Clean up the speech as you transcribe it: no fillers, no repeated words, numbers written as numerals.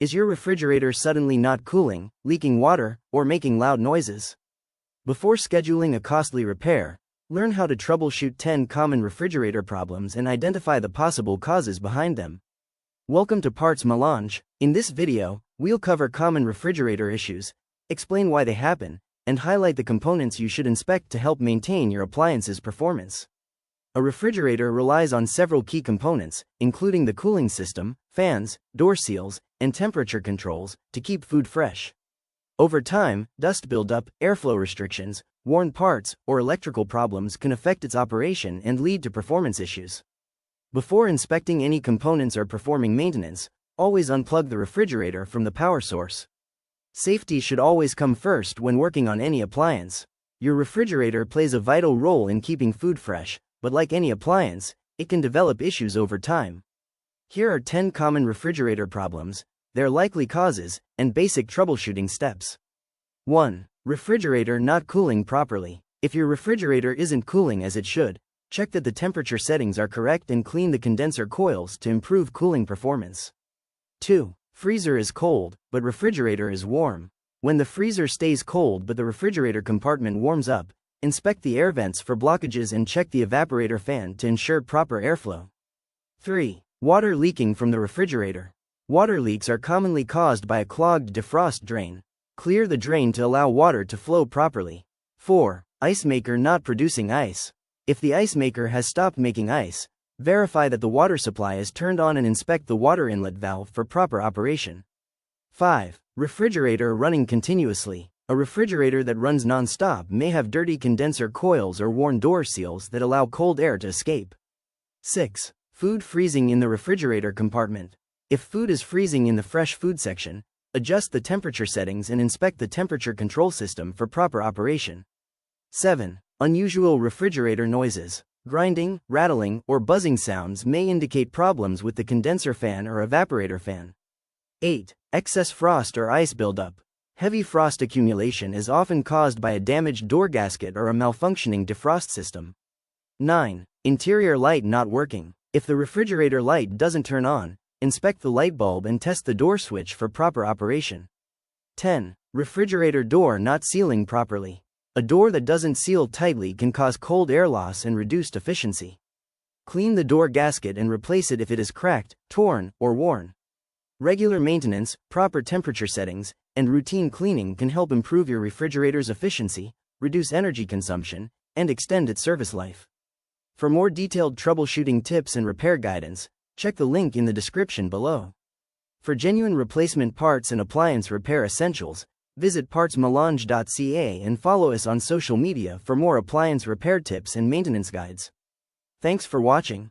Is your refrigerator suddenly not cooling, leaking water, or making loud noises? Before scheduling a costly repair, learn how to troubleshoot 10 common refrigerator problems and identify the possible causes behind them. Welcome to PartsMelange. In this video, we'll cover common refrigerator issues, explain why they happen, and highlight the components you should inspect to help maintain your appliance's performance. A refrigerator relies on several key components, including the cooling system, fans, door seals, and temperature controls, to keep food fresh. Over time, dust buildup, airflow restrictions, worn parts, or electrical problems can affect its operation and lead to performance issues. Before inspecting any components or performing maintenance, always unplug the refrigerator from the power source. Safety should always come first when working on any appliance. Your refrigerator plays a vital role in keeping food fresh, but like any appliance, it can develop issues over time. Here are 10 common refrigerator problems, their likely causes, and basic troubleshooting steps. 1. Refrigerator not cooling properly. If your refrigerator isn't cooling as it should, check that the temperature settings are correct and clean the condenser coils to improve cooling performance. 2. Freezer is cold, but refrigerator is warm. When the freezer stays cold but the refrigerator compartment warms up, inspect the air vents for blockages and check the evaporator fan to ensure proper airflow. 3. Water leaking from the refrigerator. Water leaks are commonly caused by a clogged defrost drain. Clear the drain to allow water to flow properly. 4. Ice maker not producing ice. If the ice maker has stopped making ice, verify that the water supply is turned on and inspect the water inlet valve for proper operation. 5. Refrigerator running continuously. A refrigerator that runs non-stop may have dirty condenser coils or worn door seals that allow cold air to escape. 6. Food freezing in the refrigerator compartment. If food is freezing in the fresh food section, adjust the temperature settings and inspect the temperature control system for proper operation. 7. Unusual refrigerator noises. Grinding, rattling, or buzzing sounds may indicate problems with the condenser fan or evaporator fan. 8. Excess frost or ice buildup. Heavy frost accumulation is often caused by a damaged door gasket or a malfunctioning defrost system. 9. Interior light not working. If the refrigerator light doesn't turn on, inspect the light bulb and test the door switch for proper operation. 10. Refrigerator door not sealing properly. A door that doesn't seal tightly can cause cold air loss and reduced efficiency. Clean the door gasket and replace it if it is cracked, torn, or worn. Regular maintenance, proper temperature settings, and routine cleaning can help improve your refrigerator's efficiency, reduce energy consumption, and extend its service life. For more detailed troubleshooting tips and repair guidance, check the link in the description below. For genuine replacement parts and appliance repair essentials, visit PartsMelange.ca and follow us on social media for more appliance repair tips and maintenance guides. Thanks for watching.